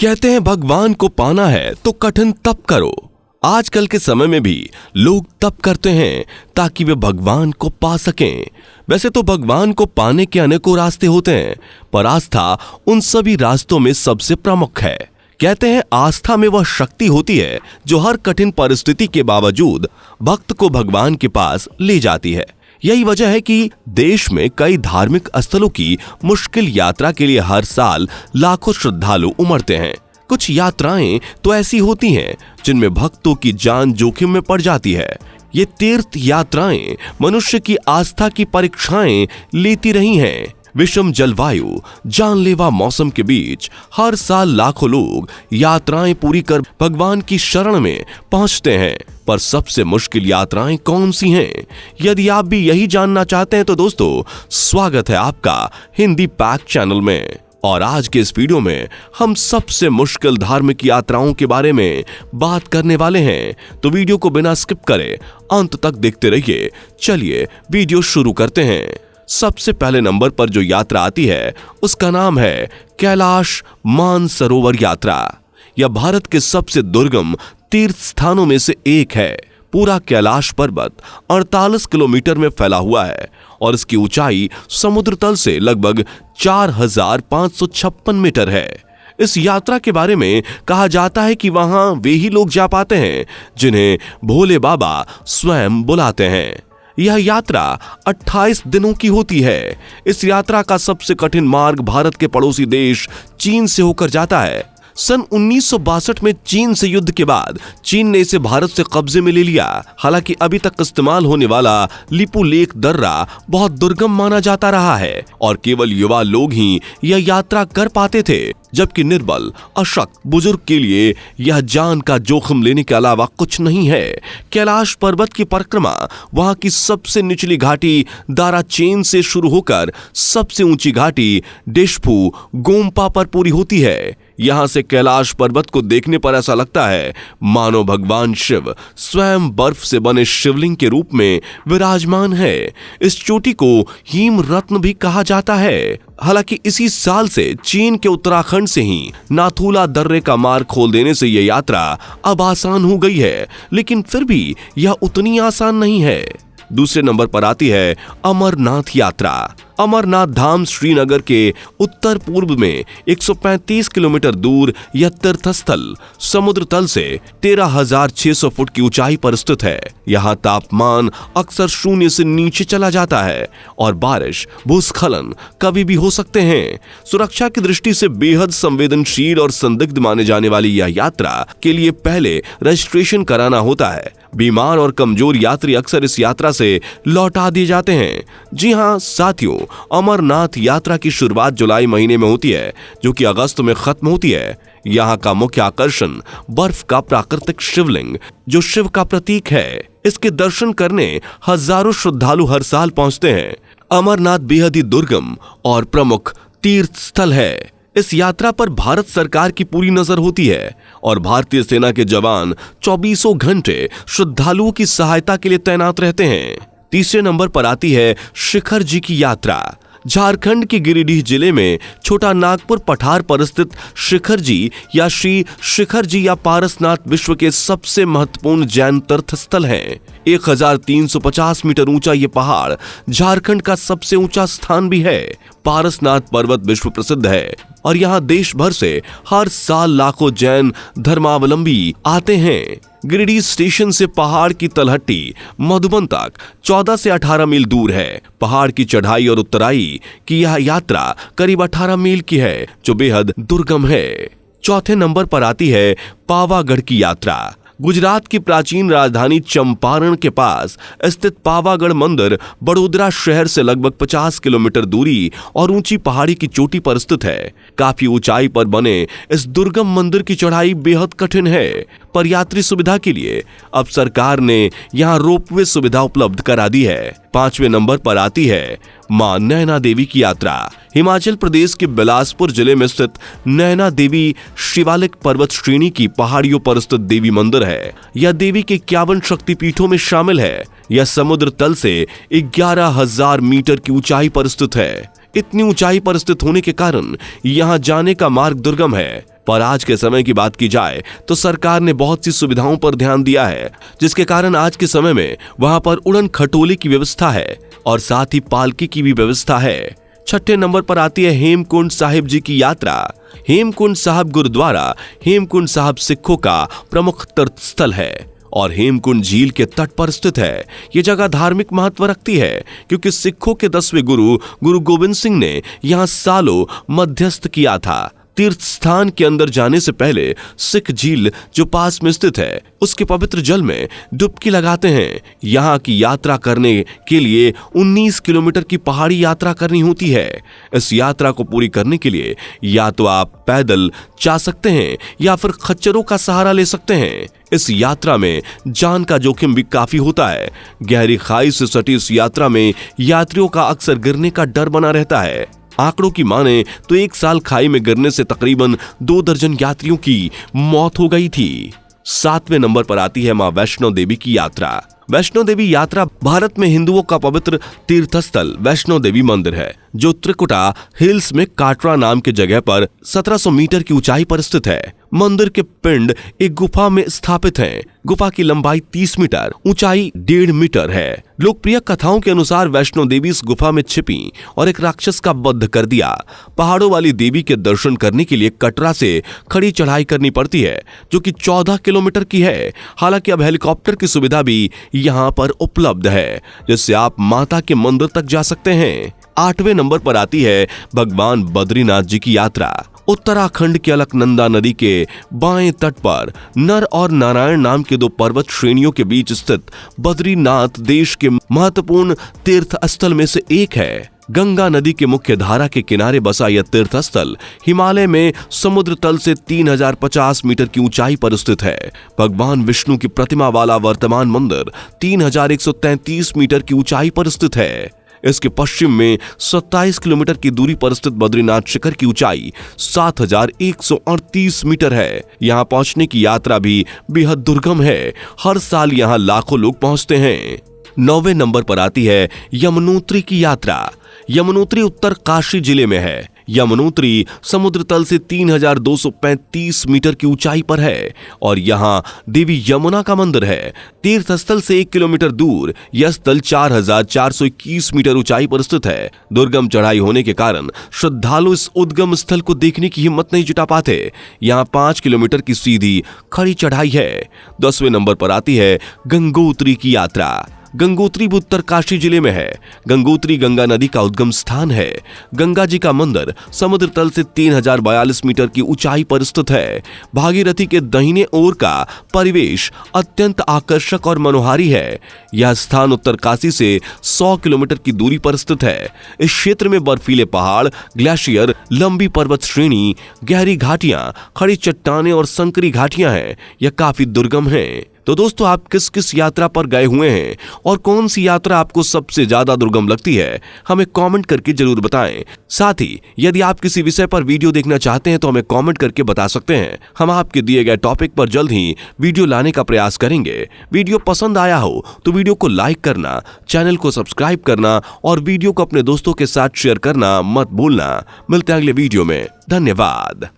कहते हैं भगवान को पाना है तो कठिन तप करो। आजकल के समय में भी लोग तप करते हैं ताकि वे भगवान को पा सकें। वैसे तो भगवान को पाने के अनेकों रास्ते होते हैं, पर आस्था उन सभी रास्तों में सबसे प्रमुख है। कहते हैं आस्था में वह शक्ति होती है जो हर कठिन परिस्थिति के बावजूद भक्त को भगवान के पास ले जाती है। यही वजह है कि देश में कई धार्मिक स्थलों की मुश्किल यात्रा के लिए हर साल लाखों श्रद्धालु उमड़ते हैं। कुछ यात्राएं तो ऐसी होती हैं जिनमें भक्तों की जान जोखिम में पड़ जाती है। ये तीर्थ यात्राएं मनुष्य की आस्था की परीक्षाएं लेती रही हैं। विषम जलवायु, जानलेवा मौसम के बीच हर साल लाखों लोग यात्राएं पूरी कर भगवान की शरण में पहुंचते हैं। पर सबसे मुश्किल यात्राएं कौन सी हैं? यदि आप भी यही जानना चाहते हैं तो दोस्तों, स्वागत है आपका हिंदी पैक चैनल में। और आज के इस वीडियो में हम सबसे मुश्किल धार्मिक यात्राओं के बारे में बात करने वाले हैं, तो वीडियो को बिना स्किप करे अंत तक देखते रहिए। चलिए वीडियो शुरू करते हैं। सबसे पहले नंबर पर जो यात्रा आती है उसका नाम है कैलाश मानसरोवर यात्रा। यह भारत के सबसे दुर्गम तीर्थ स्थानों में से एक है। पूरा कैलाश पर्वत 48 किलोमीटर में फैला हुआ है और इसकी ऊंचाई समुद्र तल से लगभग 4556 मीटर है। इस यात्रा के बारे में कहा जाता है कि वहां वे ही लोग जा पाते हैं जिन्हें भोले बाबा स्वयं बुलाते हैं। यह यात्रा 28 दिनों की होती है। इस यात्रा का सबसे कठिन मार्ग भारत के पड़ोसी देश चीन से होकर जाता है। सन 1962 में चीन से युद्ध के बाद चीन ने इसे भारत से कब्जे में ले लिया। हालांकि अभी तक इस्तेमाल होने वाला लिपू लेक दर्रा बहुत दुर्गम माना जाता रहा है और केवल युवा लोग ही यह यात्रा कर पाते थे, जबकि निर्बल अशक्त बुजुर्ग के लिए यह जान का जोखिम लेने के अलावा कुछ नहीं है। कैलाश पर्वत की परिक्रमा वहां की सबसे निचली घाटी दाराचेन से शुरू होकर सबसे ऊंची घाटी डिशफू गोम्पा पर पूरी होती है। यहां से कैलाश पर्वत को देखने पर ऐसा लगता है मानो भगवान शिव स्वयं बर्फ से बने शिवलिंग के रूप में विराजमान है। इस चोटी को हिम रत्न भी कहा जाता है। हालांकि इसी साल से चीन के उत्तराखंड से ही नाथुला दर्रे का मार्ग खोल देने से यह यात्रा अब आसान हो गई है, लेकिन फिर भी यह उतनी आसान नहीं है। दूसरे नंबर पर आती है अमरनाथ यात्रा। अमरनाथ धाम श्रीनगर के उत्तर पूर्व में 135 किलोमीटर दूर यह तीर्थस्थल समुद्र तल से 13,600 फुट की ऊंचाई पर स्थित है। यहाँ तापमान अक्सर शून्य से नीचे चला जाता है और बारिश भूस्खलन कभी भी हो सकते हैं। सुरक्षा की दृष्टि से बेहद संवेदनशील और संदिग्ध माने जाने वाली यह यात्रा के लिए पहले रजिस्ट्रेशन कराना होता है। बीमार और कमजोर यात्री अक्सर इस यात्रा से लौटा दिए जाते हैं। जी हाँ साथियों, अमरनाथ यात्रा की शुरुआत जुलाई महीने में होती है, जो कि अगस्त में खत्म होती है। यहाँ का मुख्य आकर्षण बर्फ का प्राकृतिक शिवलिंग, जो शिव का प्रतीक है। इसके दर्शन करने हजारों श्रद्धालु हर साल पहुंचते हैं। अमरनाथ बेहद ही दुर्गम और प्रमुख तीर्थ स्थल है। इस यात्रा पर भारत सरकार की पूरी नजर होती है और भारतीय सेना के जवान 24 घंटे श्रद्धालुओं की सहायता के लिए तैनात रहते हैं। तीसरे नंबर पर आती है शिखर जी की यात्रा। झारखंड के गिरिडीह जिले में छोटा नागपुर पठार पर स्थित शिखर जी या श्री शिखर जी या पारसनाथ विश्व के सबसे महत्वपूर्ण जैन तीर्थ स्थल है। 1350 मीटर ऊंचा ये पहाड़ झारखंड का सबसे ऊंचा स्थान भी है। पारसनाथ पर्वत विश्व प्रसिद्ध है और यहाँ देश भर से हर साल लाखों जैन धर्मावलंबी आते हैं। गिरिडीह स्टेशन से पहाड़ की तलहटी मधुबन तक 14 से 18 मील दूर है। पहाड़ की चढ़ाई और उतराई की यह यात्रा करीब 18 मील की है, जो बेहद दुर्गम है। चौथे नंबर पर आती है पावागढ़ की यात्रा। गुजरात की प्राचीन राजधानी चंपारण के पास स्थित पावागढ़ मंदिर बड़ोदरा शहर से लगभग 50 किलोमीटर दूरी और ऊंची पहाड़ी की चोटी पर स्थित है। काफी ऊंचाई पर बने इस दुर्गम मंदिर की चढ़ाई बेहद कठिन है, पर यात्री सुविधा के लिए अब सरकार ने यहाँ रोपवे सुविधा उपलब्ध करा दी है। पांचवें नंबर पर आती है मां नैना देवी की यात्रा। हिमाचल प्रदेश के बिलासपुर जिले में स्थित नैना देवी शिवालिक पर्वत श्रेणी की पहाड़ियों पर स्थित देवी मंदिर है। यह देवी के 51 शक्तिपीठों में शामिल है। यह समुद्र तल से 11,000 मीटर की ऊंचाई पर स्थित है। इतनी ऊंचाई पर स्थित होने के कारण यहाँ जाने का मार्ग दुर्गम है। पर आज के समय की बात की जाए तो सरकार ने बहुत सी सुविधाओं पर ध्यान दिया है, जिसके कारण आज के समय में वहां पर उड़न खटोले की व्यवस्था है और साथ ही पालकी की भी व्यवस्था है। छठे नंबर पर आती है हेमकुंड साहिब जी की यात्रा। हेमकुंड साहिब गुरुद्वारा हेमकुंड साहिब सिखों का प्रमुख तीर्थ स्थल है और हेमकुंड झील के तट पर स्थित है। ये जगह धार्मिक महत्व रखती है क्योंकि सिखों के 10वें गुरु गोविंद सिंह ने यहाँ सालों मध्यस्थ किया था। तीर्थ स्थान के अंदर जाने से पहले सिख झील जो पास में स्थित है उसके पवित्र जल में डुबकी लगाते हैं। यहाँ की यात्रा करने के लिए 19 किलोमीटर की पहाड़ी यात्रा करनी होती है। इस यात्रा को पूरी करने के लिए या तो आप पैदल जा सकते हैं या फिर खच्चरों का सहारा ले सकते हैं। इस यात्रा में जान का जोखिम भी काफी होता है। गहरी खाई से सटी इस यात्रा में यात्रियों का अक्सर गिरने का डर बना रहता है। आंकड़ों की माने तो 1 साल खाई में गिरने से तकरीबन 2 दर्जन यात्रियों की मौत हो गई थी। 7वें नंबर पर आती है मां वैष्णो देवी की यात्रा। वैष्णो देवी यात्रा भारत में हिंदुओं का पवित्र तीर्थस्थल वैष्णो देवी मंदिर है जो त्रिकुटा हिल्स में काटरा नाम के जगह पर 1700 मीटर की ऊंचाई पर स्थित है। मंदिर के पिंड एक गुफा में स्थापित हैं। गुफा की लंबाई 30 मीटर, ऊंचाई 1.5 मीटर है। लोकप्रिय कथाओं के अनुसार वैष्णो देवी इस गुफा में छिपी और एक राक्षस का वध कर दिया। पहाड़ों वाली देवी के दर्शन करने के लिए कटरा से खड़ी चढ़ाई करनी पड़ती है जो कि 14 किलोमीटर की है। हालांकि अब हेलीकॉप्टर की सुविधा भी यहाँ पर उपलब्ध है जिससे आप माता के मंदिर तक जा सकते हैं। 8वें नंबर पर आती है भगवान बद्रीनाथ जी की यात्रा। उत्तराखंड के अलकनंदा नदी के बाएं तट पर नर और नारायण नाम के 2 पर्वत श्रेणियों के बीच स्थित बद्रीनाथ देश के महत्वपूर्ण तीर्थ स्थल में से एक है। गंगा नदी के मुख्य धारा के किनारे बसा यह तीर्थ स्थल हिमालय में समुद्र तल से 3050 मीटर की ऊंचाई पर स्थित है। भगवान विष्णु की प्रतिमा वाला वर्तमान मंदिर 3133 मीटर की ऊंचाई पर स्थित है। इसके पश्चिम में 27 किलोमीटर की दूरी पर स्थित बद्रीनाथ शिखर की ऊंचाई 7138 मीटर है। यहाँ पहुंचने की यात्रा भी बेहद दुर्गम है। हर साल यहाँ लाखों लोग पहुंचते हैं। 9वें नंबर पर आती है यमुनोत्री की यात्रा। यमुनोत्री उत्तर काशी जिले में है। यमुनोत्री समुद्र तल से 3235 मीटर की ऊंचाई पर है और यहाँ देवी यमुना का मंदिर है। तीर्थ स्थल से 1 किलोमीटर दूर यह स्थल 4421 मीटर ऊंचाई पर स्थित है। दुर्गम चढ़ाई होने के कारण श्रद्धालु इस उद्गम स्थल को देखने की हिम्मत नहीं जुटा पाते। यहाँ 5 किलोमीटर की सीधी खड़ी चढ़ाई है। 10वें नंबर पर आती है गंगोत्री की यात्रा। गंगोत्री उत्तरकाशी जिले में है। गंगोत्री गंगा नदी का उद्गम स्थान है। गंगा जी का मंदिर समुद्र तल से 3042 मीटर की ऊंचाई पर स्थित है। भागीरथी के दाहिने ओर का परिवेश अत्यंत आकर्षक और मनोहारी है। यह स्थान उत्तरकाशी से 100 किलोमीटर की दूरी पर स्थित है। इस क्षेत्र में बर्फीले पहाड़, ग्लेशियर, लंबी पर्वत श्रेणी, गहरी घाटियां, खड़ी चट्टानें और संकरी घाटियां हैं। यह काफी दुर्गम है। तो दोस्तों, आप किस किस यात्रा पर गए हुए हैं और कौन सी यात्रा आपको सबसे ज्यादा दुर्गम लगती है, हमें कमेंट करके जरूर बताएं। साथ ही यदि आप किसी विषय पर वीडियो देखना चाहते हैं तो हमें कमेंट करके बता सकते हैं। हम आपके दिए गए टॉपिक पर जल्द ही वीडियो लाने का प्रयास करेंगे। वीडियो पसंद आया हो तो वीडियो को लाइक करना, चैनल को सब्सक्राइब करना और वीडियो को अपने दोस्तों के साथ शेयर करना मत भूलना। मिलते हैं अगले वीडियो में। धन्यवाद।